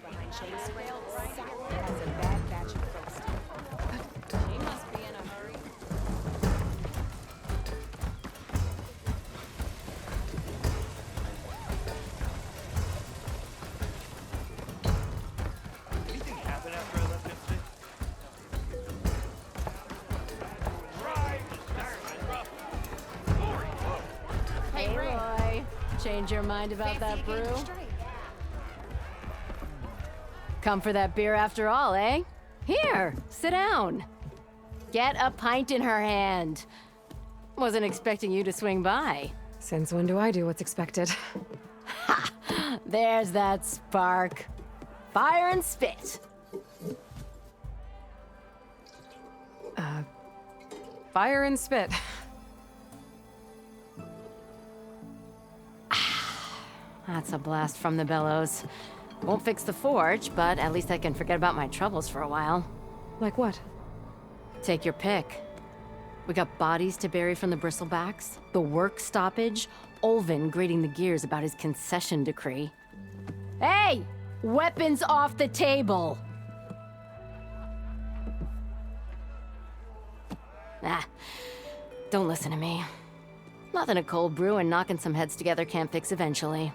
Behind Shane's trail, Sally has a bad batch of ghosting. She must be in a hurry. Anything happen after I left yesterday? Hey, Roy. Change your mind about that brew? Come for that beer after all, eh? Here, sit down. Get a pint in her hand. Wasn't expecting you to swing by. Since when do I do what's expected? There's that spark. Fire and spit. Fire and spit. That's a blast from the bellows. Won't fix the forge, but at least I can forget about my troubles for a while. Like what? Take your pick. We got bodies to bury from the bristlebacks, the work stoppage, Olvin grating the gears about his concession decree. Hey! Weapons off the table! Ah, don't listen to me. Nothing a cold brew and knocking some heads together can't fix eventually.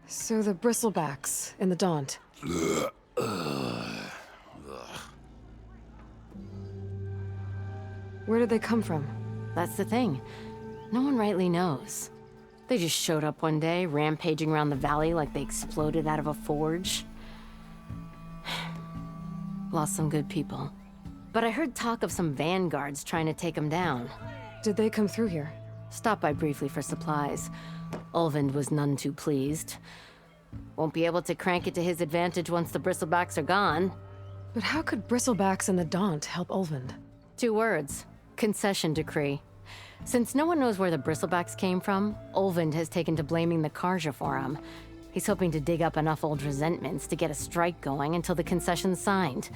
So the bristlebacks in the Daunt. Where did they come from? That's the thing. No one rightly knows. They just showed up one day, rampaging around the valley like they exploded out of a forge. Lost some good people. But I heard talk of some vanguards trying to take them down. Did they come through here? Stopped by briefly for supplies. Ulvund was none too pleased. Won't be able to crank it to his advantage once the bristlebacks are gone. But how could bristlebacks in the Daunt help Ulvund? 2 words. Concession decree. Since no one knows where the bristlebacks came from, Ulvund has taken to blaming the Karja for them. He's hoping to dig up enough old resentments to get a strike going until the concession's signed.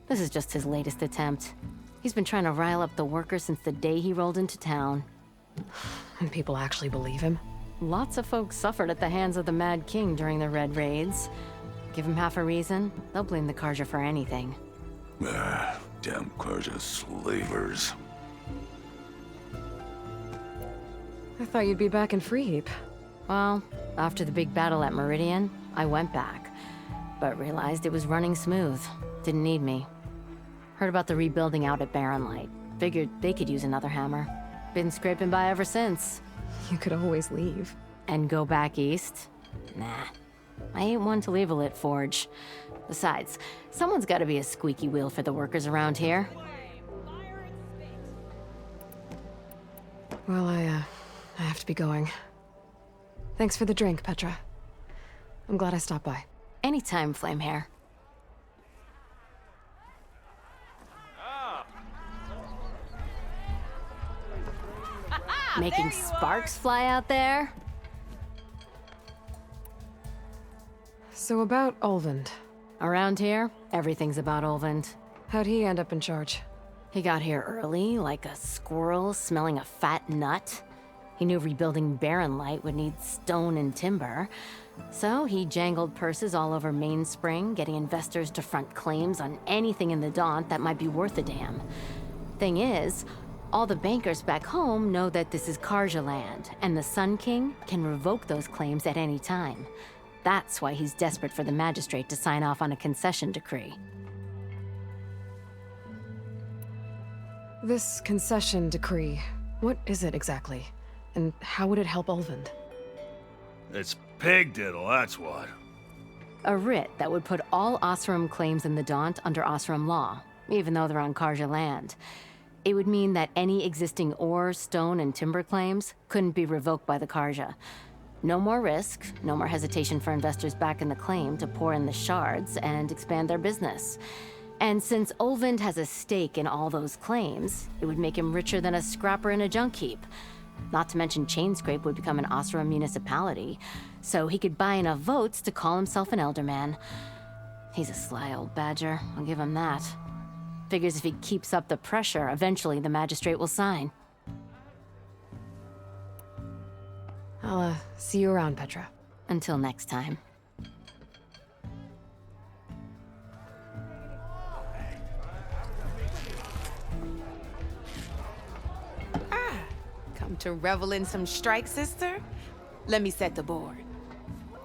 This is just his latest attempt. He's been trying to rile up the workers since the day he rolled into town. And people actually believe him? Lots of folks suffered at the hands of the Mad King during the Red Raids. Give him half a reason, they'll blame the Karja for anything. Damn Karja slavers. I thought you'd be back in Freeheap. Well, after the big battle at Meridian, I went back. But realized it was running smooth. Didn't need me. Heard about the rebuilding out at Barren Light. Figured they could use another hammer. Been scraping by ever since. You could always leave. And go back east? Nah. I ain't one to leave a lit forge. Besides, someone's gotta be a squeaky wheel for the workers around here. Well, I have to be going. Thanks for the drink, Petra. I'm glad I stopped by. Anytime, Flamehair. Making sparks fly out there? So about Ulvund. Around here, everything's about Ulvund. How'd he end up in charge? He got here early, like a squirrel smelling a fat nut. He knew rebuilding Barren Light would need stone and timber. So he jangled purses all over Mainspring, getting investors to front claims on anything in the Daunt that might be worth a damn. Thing is, all the bankers back home know that this is Karja land, and the Sun King can revoke those claims at any time. That's why he's desperate for the magistrate to sign off on a concession decree. This concession decree, what is it exactly? And how would it help Ulvund? It's pig diddle, that's what. A writ that would put all Osram claims in the Daunt under Osram law, even though they're on Karja land. It would mean that any existing ore, stone, and timber claims couldn't be revoked by the Karja. No more risk, no more hesitation for investors back in the claim to pour in the shards and expand their business. And since Ulvund has a stake in all those claims, it would make him richer than a scrapper in a junk heap. Not to mention Chainscrape would become an Osram municipality, so he could buy enough votes to call himself an elderman. He's a sly old badger, I'll give him that. Figures if he keeps up the pressure, eventually the magistrate will sign. I'll, see you around, Petra. Until next time. Come to revel in some strike, sister? Let me set the board.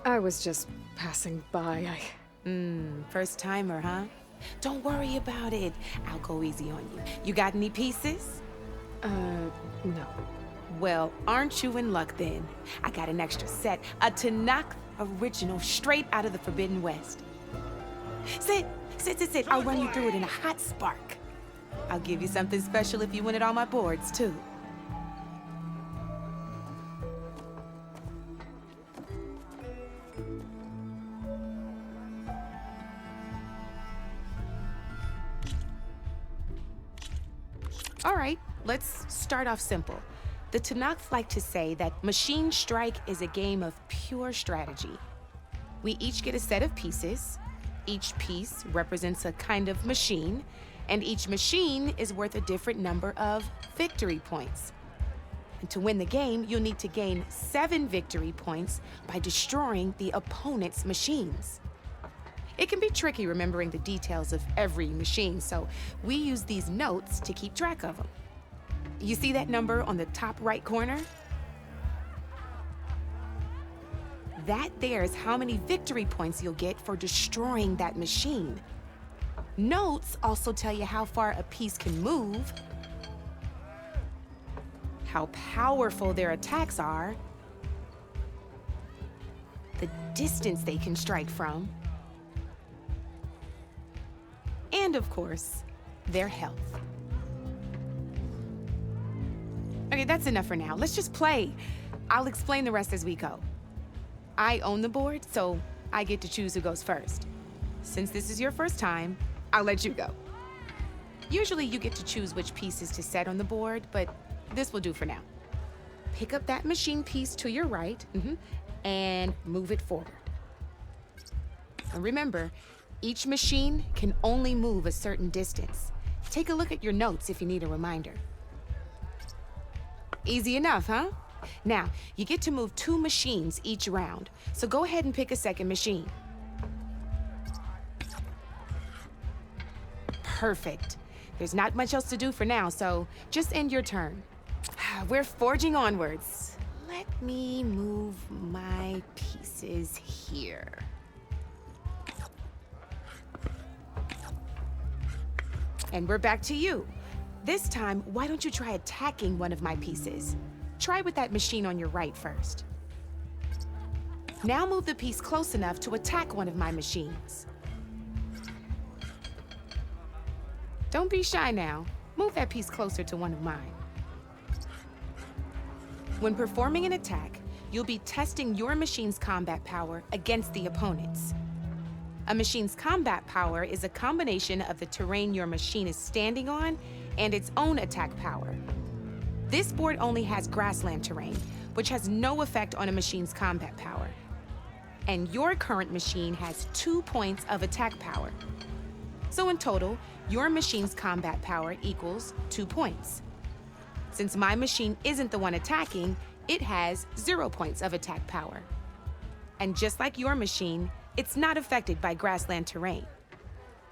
I was just passing by. First timer, huh? Don't worry about it. I'll go easy on you. You got any pieces? No. Well, aren't you in luck then? I got an extra set, a Tanakh original straight out of the Forbidden West. Sit. I'll run you through it in a hot spark. I'll give you something special if you win it on my boards, too. All right, let's start off simple. The Tanakh like to say that Machine Strike is a game of pure strategy. We each get a set of pieces. Each piece represents a kind of machine, and each machine is worth a different number of victory points. And to win the game, you'll need to gain 7 victory points by destroying the opponent's machines. It can be tricky remembering the details of every machine, so we use these notes to keep track of them. You see that number on the top right corner? That there is how many victory points you'll get for destroying that machine. Notes also tell you how far a piece can move, how powerful their attacks are, the distance they can strike from, and of course, their health. Okay, that's enough for now. Let's just play. I'll explain the rest as we go. I own the board, so I get to choose who goes first. Since this is your first time, I'll let you go. Usually you get to choose which pieces to set on the board, but this will do for now. Pick up that machine piece to your right, and move it forward. And remember, each machine can only move a certain distance. Take a look at your notes if you need a reminder. Easy enough, huh? Now, you get to move 2 machines each round, so go ahead and pick a second machine. Perfect. There's not much else to do for now, so just end your turn. We're forging onwards. Let me move my pieces here. And we're back to you. This time, why don't you try attacking one of my pieces? Try with that machine on your right first. Now move the piece close enough to attack one of my machines. Don't be shy now. Move that piece closer to one of mine. When performing an attack, you'll be testing your machine's combat power against the opponent's. A machine's combat power is a combination of the terrain your machine is standing on and its own attack power. This board only has grassland terrain, which has no effect on a machine's combat power. And your current machine has 2 points of attack power. So in total, your machine's combat power equals 2 points. Since my machine isn't the one attacking, it has 0 points of attack power. And just like your machine, it's not affected by grassland terrain.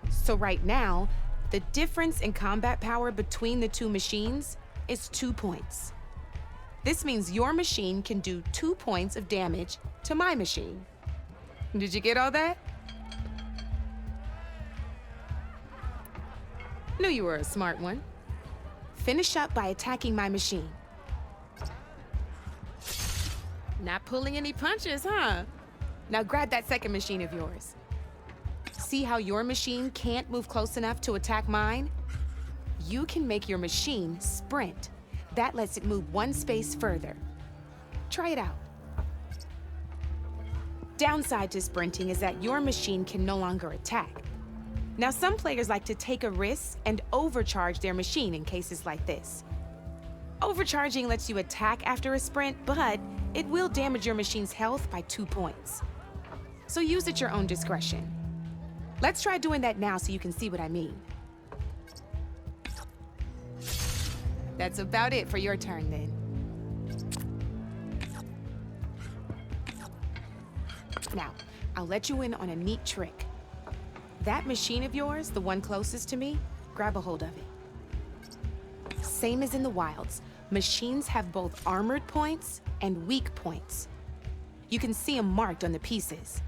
So right now, the difference in combat power between the 2 machines is 2 points. This means your machine can do 2 points of damage to my machine. Did you get all that? Knew you were a smart one. Finish up by attacking my machine. Not pulling any punches, huh? Now grab that second machine of yours. See how your machine can't move close enough to attack mine? You can make your machine sprint. That lets it move 1 space further. Try it out. Downside to sprinting is that your machine can no longer attack. Now, some players like to take a risk and overcharge their machine in cases like this. Overcharging lets you attack after a sprint, but it will damage your machine's health by 2 points. So use at your own discretion. Let's try doing that now so you can see what I mean. That's about it for your turn then. Now, I'll let you in on a neat trick. That machine of yours, the one closest to me, grab a hold of it. Same as in the wilds, machines have both armored points and weak points. You can see them marked on the pieces.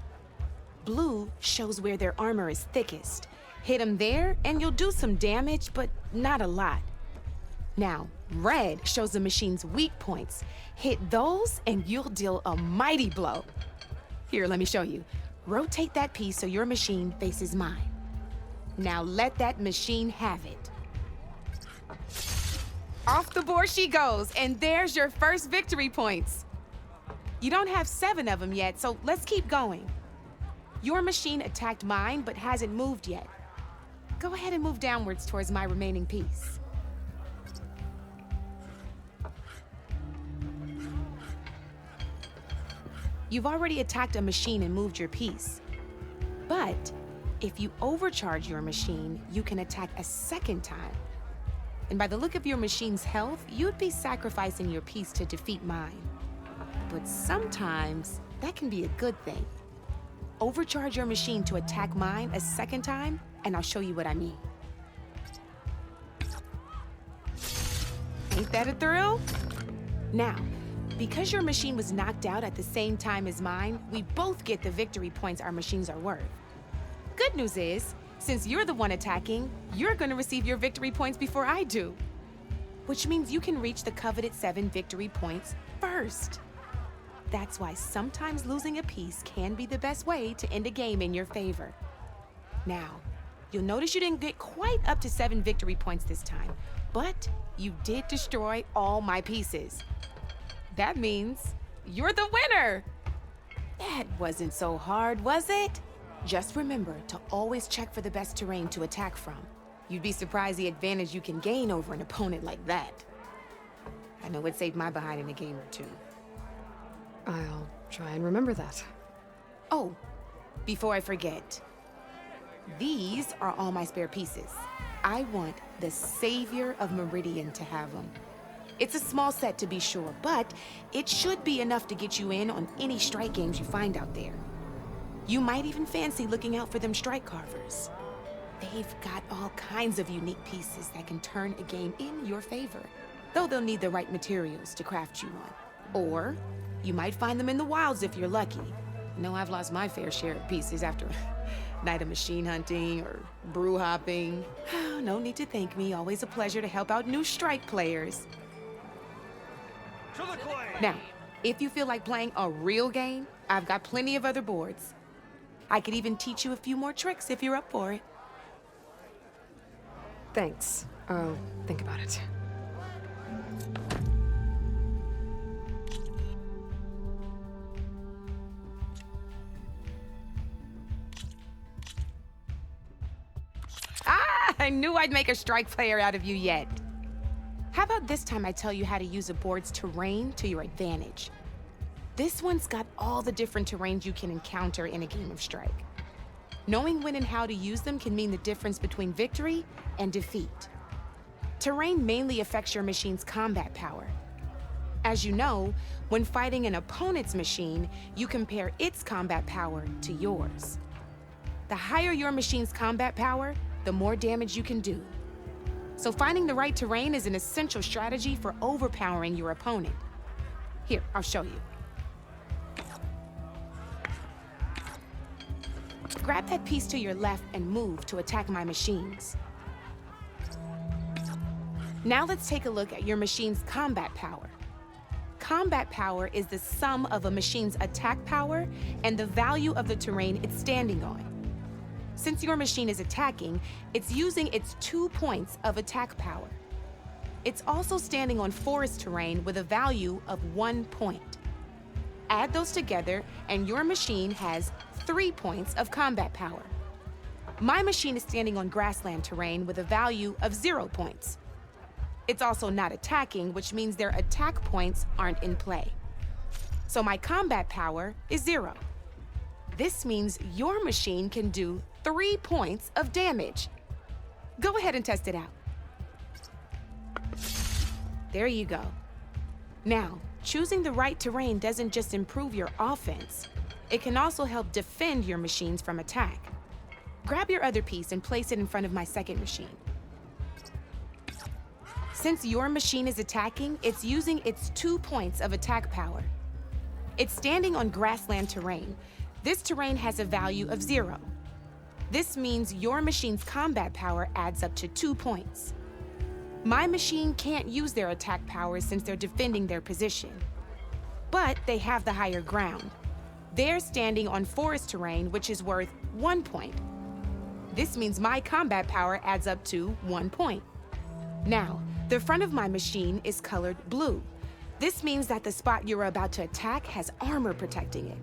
Blue shows where their armor is thickest. Hit them there, and you'll do some damage, but not a lot. Now, red shows the machine's weak points. Hit those, and you'll deal a mighty blow. Here, let me show you. Rotate that piece so your machine faces mine. Now let that machine have it. Off the board she goes, and there's your first victory points. You don't have 7 of them yet, so let's keep going. Your machine attacked mine, but hasn't moved yet. Go ahead and move downwards towards my remaining piece. You've already attacked a machine and moved your piece. But if you overcharge your machine, you can attack a second time. And by the look of your machine's health, you'd be sacrificing your piece to defeat mine. But sometimes that can be a good thing. Overcharge your machine to attack mine a second time, and I'll show you what I mean. Ain't that a thrill? Now, because your machine was knocked out at the same time as mine, we both get the victory points our machines are worth. Good news is, since you're the one attacking, you're gonna receive your victory points before I do. Which means you can reach the coveted 7 victory points first. That's why sometimes losing a piece can be the best way to end a game in your favor. Now, you'll notice you didn't get quite up to 7 victory points this time, but you did destroy all my pieces. That means you're the winner! That wasn't so hard, was it? Just remember to always check for the best terrain to attack from. You'd be surprised the advantage you can gain over an opponent like that. I know it saved my behind in a game or two. I'll try and remember that. Oh, before I forget, these are all my spare pieces. I want the Savior of Meridian to have them. It's a small set to be sure, but it should be enough to get you in on any strike games you find out there. You might even fancy looking out for them strike carvers. They've got all kinds of unique pieces that can turn a game in your favor, though they'll need the right materials to craft you one. Or you might find them in the wilds if you're lucky. I know I've lost my fair share of pieces after a night of machine hunting or brew hopping. No need to thank me, always a pleasure to help out new strike players. Now, if you feel like playing a real game, I've got plenty of other boards. I could even teach you a few more tricks if you're up for it. Thanks. I'll think about it. I knew I'd make a strike player out of you yet. How about this time I tell you how to use a board's terrain to your advantage? This one's got all the different terrains you can encounter in a game of strike. Knowing when and how to use them can mean the difference between victory and defeat. Terrain mainly affects your machine's combat power. As you know, when fighting an opponent's machine, you compare its combat power to yours. The higher your machine's combat power, the more damage you can do. So finding the right terrain is an essential strategy for overpowering your opponent. Here, I'll show you. Grab that piece to your left and move to attack my machines. Now let's take a look at your machine's combat power. Combat power is the sum of a machine's attack power and the value of the terrain it's standing on. Since your machine is attacking, it's using its 2 points of attack power. It's also standing on forest terrain with a value of 1 point. Add those together, and your machine has 3 points of combat power. My machine is standing on grassland terrain with a value of 0 points. It's also not attacking, which means their attack points aren't in play. So my combat power is 0. This means your machine can do 3 points of damage. Go ahead and test it out. There you go. Now, choosing the right terrain doesn't just improve your offense, It can also help defend your machines from attack. Grab your other piece and place it in front of my second machine. Since your machine is attacking, it's using its 2 points of attack power. It's standing on grassland terrain. This terrain has a value of 0. This means your machine's combat power adds up to 2 points. My machine can't use their attack powers since they're defending their position. But they have the higher ground. They're standing on forest terrain, which is worth 1 point. This means my combat power adds up to 1 point. Now, the front of my machine is colored blue. This means that the spot you're about to attack has armor protecting it,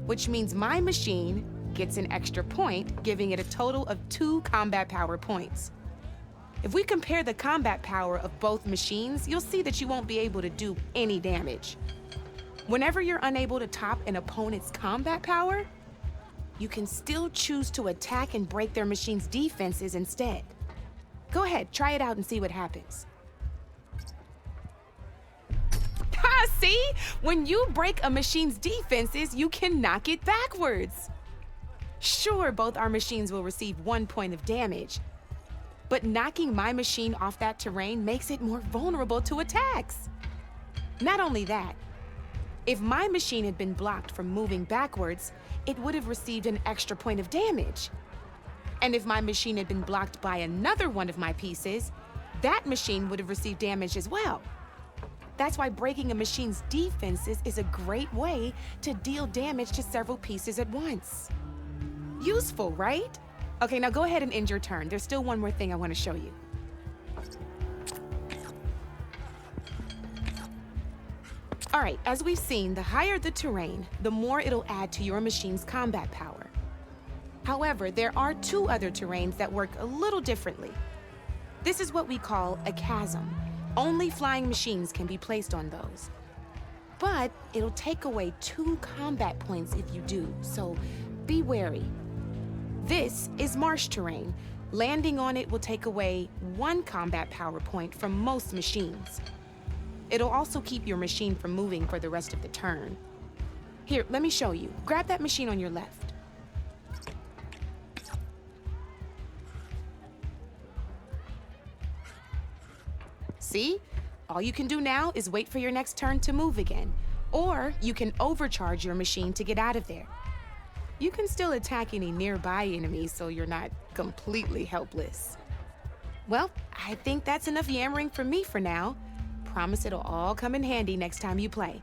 which means my machine gets an extra point, giving it a total of 2 combat power points. If we compare the combat power of both machines, you'll see that you won't be able to do any damage. Whenever you're unable to top an opponent's combat power, you can still choose to attack and break their machine's defenses instead. Go ahead, try it out and see what happens. Ha, see? When you break a machine's defenses, you can knock it backwards. Sure, both our machines will receive 1 point of damage, but knocking my machine off that terrain makes it more vulnerable to attacks. Not only that, if my machine had been blocked from moving backwards, it would have received an extra point of damage. And if my machine had been blocked by another one of my pieces, that machine would have received damage as well. That's why breaking a machine's defenses is a great way to deal damage to several pieces at once. Useful, right? Okay, now go ahead and end your turn. There's still one more thing I want to show you. All right, as we've seen, the higher the terrain, the more it'll add to your machine's combat power. However, there are 2 other terrains that work a little differently. This is what we call a chasm. Only flying machines can be placed on those. But it'll take away 2 combat points if you do, so be wary. This is marsh terrain. Landing on it will take away 1 combat power point from most machines. It'll also keep your machine from moving for the rest of the turn. Here, let me show you. Grab that machine on your left. See? All you can do now is wait for your next turn to move again. Or you can overcharge your machine to get out of there. You can still attack any nearby enemies so you're not completely helpless. Well, I think that's enough yammering from me for now. Promise it'll all come in handy next time you play.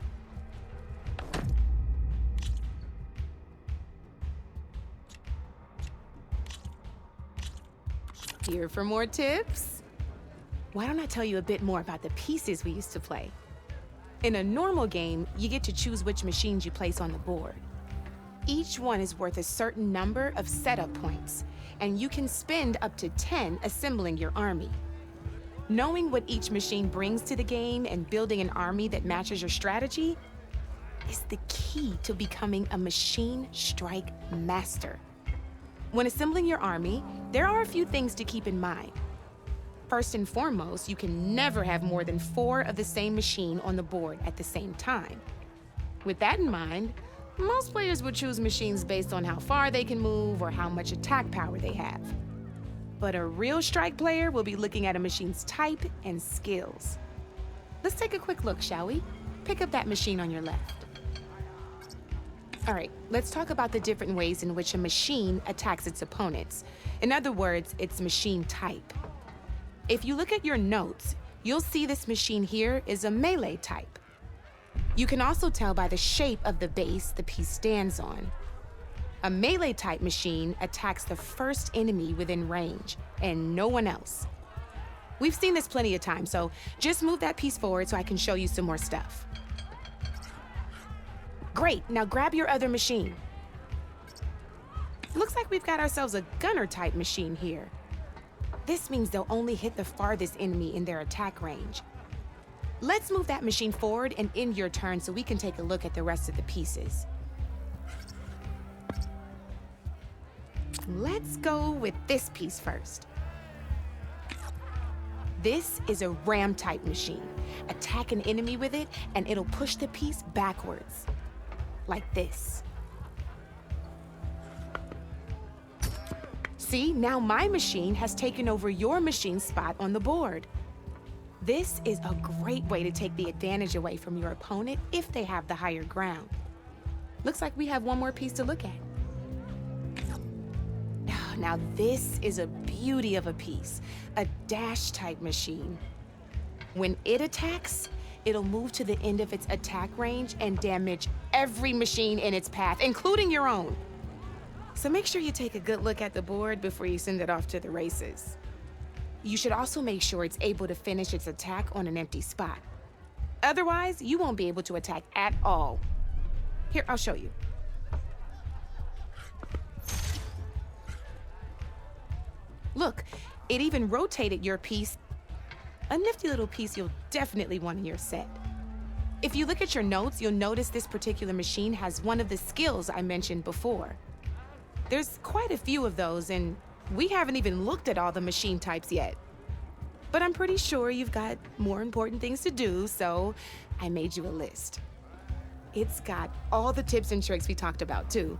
Here for more tips? Why don't I tell you a bit more about the pieces we used to play? In a normal game, you get to choose which machines you place on the board. Each one is worth a certain number of setup points, and you can spend up to 10 assembling your army. Knowing what each machine brings to the game and building an army that matches your strategy is the key to becoming a machine strike master. When assembling your army, there are a few things to keep in mind. First and foremost, you can never have more than 4 of the same machine on the board at the same time. With that in mind, most players would choose machines based on how far they can move or how much attack power they have. But a real strike player will be looking at a machine's type and skills. Let's take a quick look, shall we? Pick up that machine on your left. All right, let's talk about the different ways in which a machine attacks its opponents. In other words, its machine type. If you look at your notes, you'll see this machine here is a melee type. You can also tell by the shape of the base the piece stands on. A melee type machine attacks the first enemy within range, and no one else. We've seen this plenty of times, so just move that piece forward so I can show you some more stuff. Great, now grab your other machine. Looks like we've got ourselves a gunner type machine here. This means they'll only hit the farthest enemy in their attack range. Let's move that machine forward and end your turn so we can take a look at the rest of the pieces. Let's go with this piece first. This is a ram-type machine. Attack an enemy with it, and it'll push the piece backwards. Like this. See, now my machine has taken over your machine's spot on the board. This is a great way to take the advantage away from your opponent if they have the higher ground. Looks like we have one more piece to look at. Now this is a beauty of a piece, a dash-type machine. When it attacks, it'll move to the end of its attack range and damage every machine in its path, including your own. So make sure you take a good look at the board before you send it off to the races. You should also make sure it's able to finish its attack on an empty spot. Otherwise, you won't be able to attack at all. Here, I'll show you. Look, it even rotated your piece. A nifty little piece you'll definitely want in your set. If you look at your notes, you'll notice this particular machine has one of the skills I mentioned before. There's quite a few of those, and we haven't even looked at all the machine types yet. But I'm pretty sure you've got more important things to do, so I made you a list. It's got all the tips and tricks we talked about, too.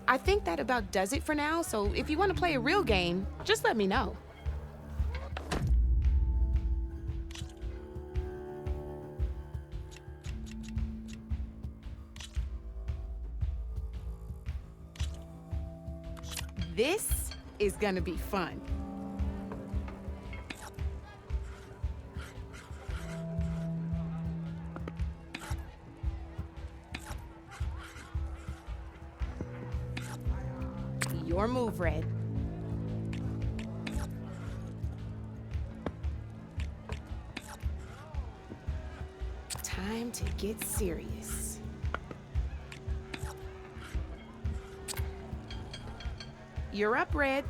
I think that about does it for now, so if you want to play a real game, just let me know. This is gonna be fun. Your move, Red. Time to get serious. You're up, Red.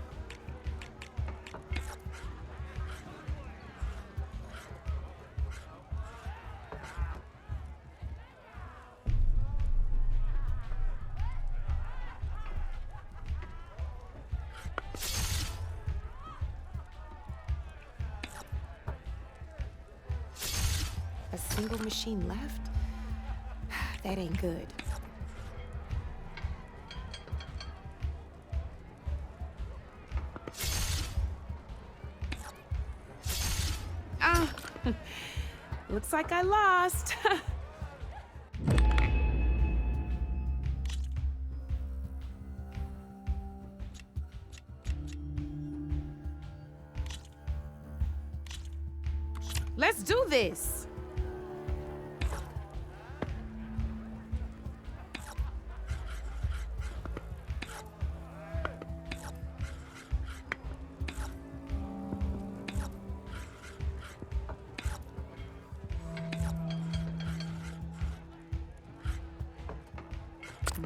A single machine left? That ain't good. Ah, looks like I lost. Let's do this.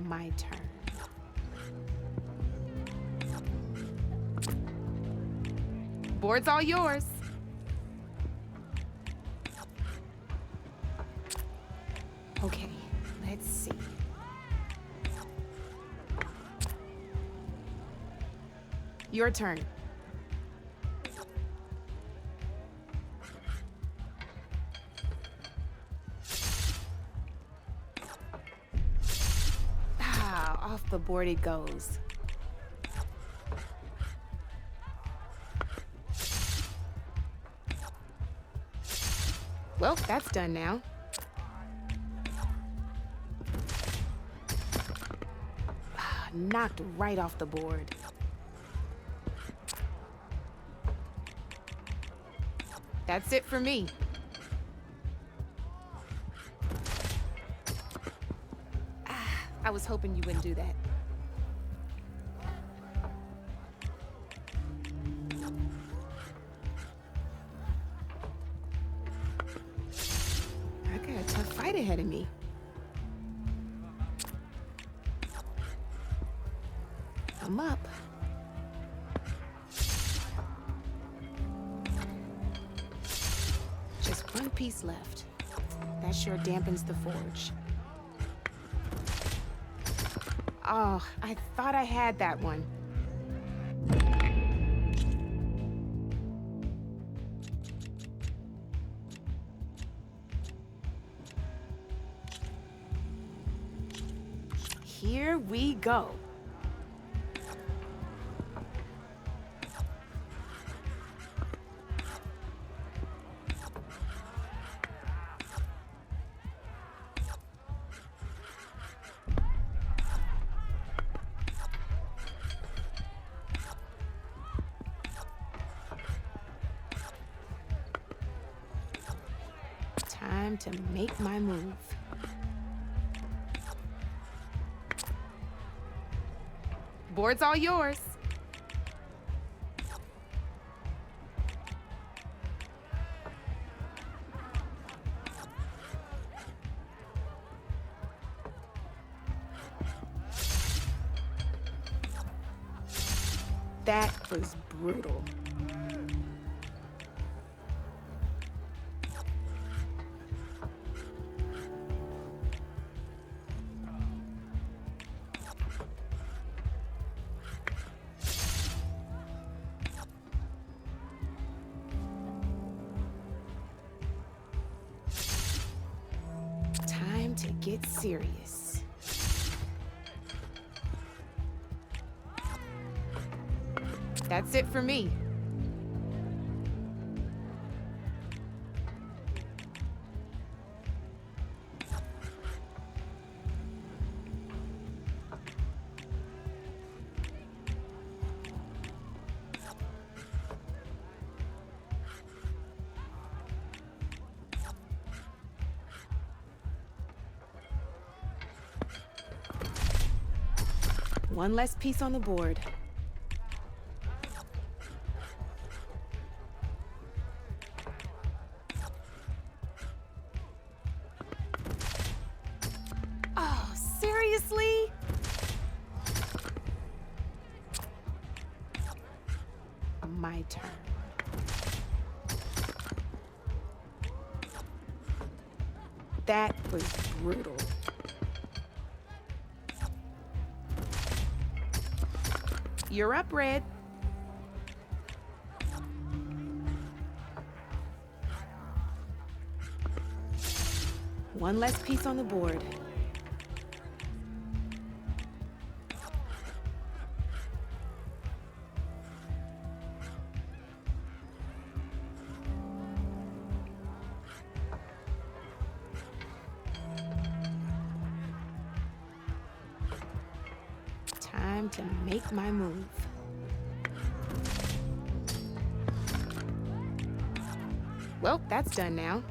My turn. Board's all yours. Okay, let's see. Your turn. Off the board it goes. Well, that's done now. Knocked right off the board. That's it for me. I was hoping you wouldn't do that. I got a tough fight ahead of me. I'm up. Just one piece left. That sure dampens the forge. Oh, I thought I had that one. Here we go. Time to make my move. Board's all yours. That was brutal. Time to get serious. That's it for me. One less piece on the board. Oh, seriously? My turn. That was brutal. You're up, Red. One less piece on the board. Time to make my move. Well, that's done now.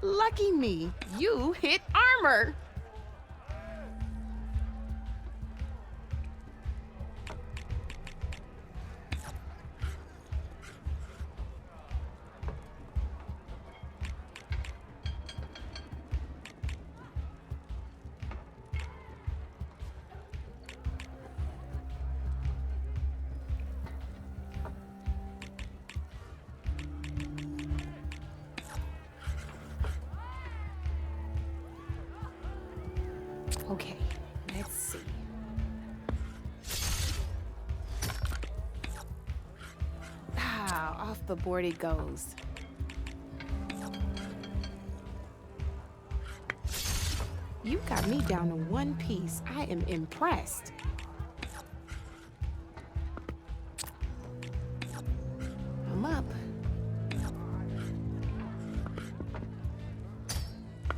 Lucky me, you hit armor. Okay, let's see. Off the board it goes. You got me down to one piece. I am impressed. I'm up.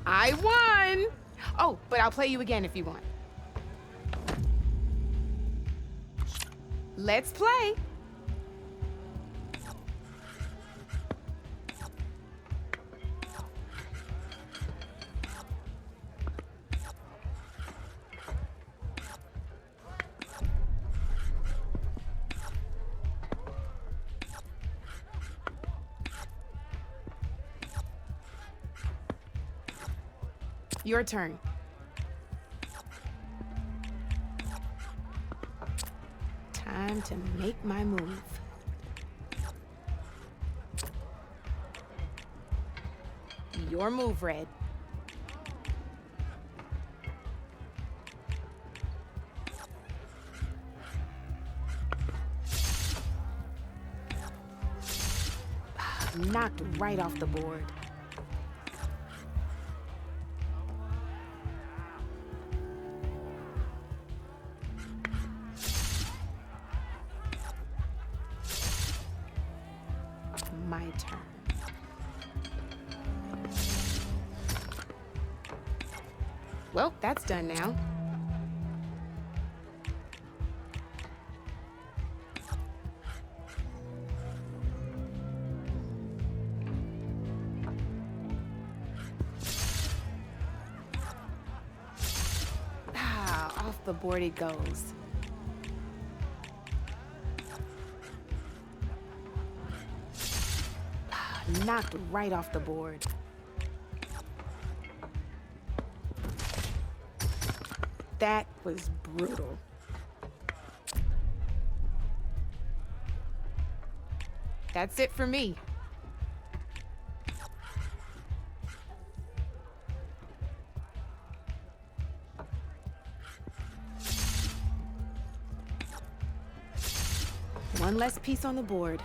I won! Oh, but I'll play you again if you want. Let's play. Your turn. Time to make my move. Your move, Red. Knocked right off the board. my turn. Well, that's done now. Ah, off the board it goes. Ah, knocked right off the board. That was brutal. That's it for me. One less piece on the board.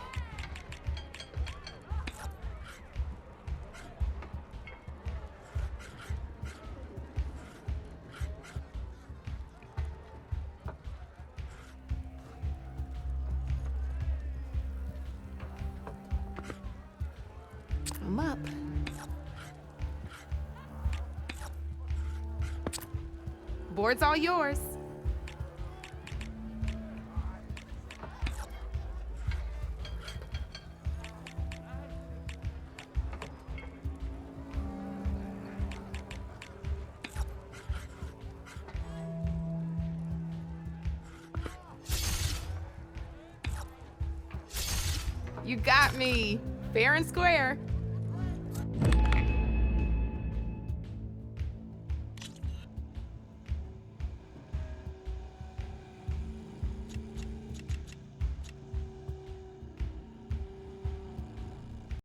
I'm up. Board's all yours. You got me. Fair and square.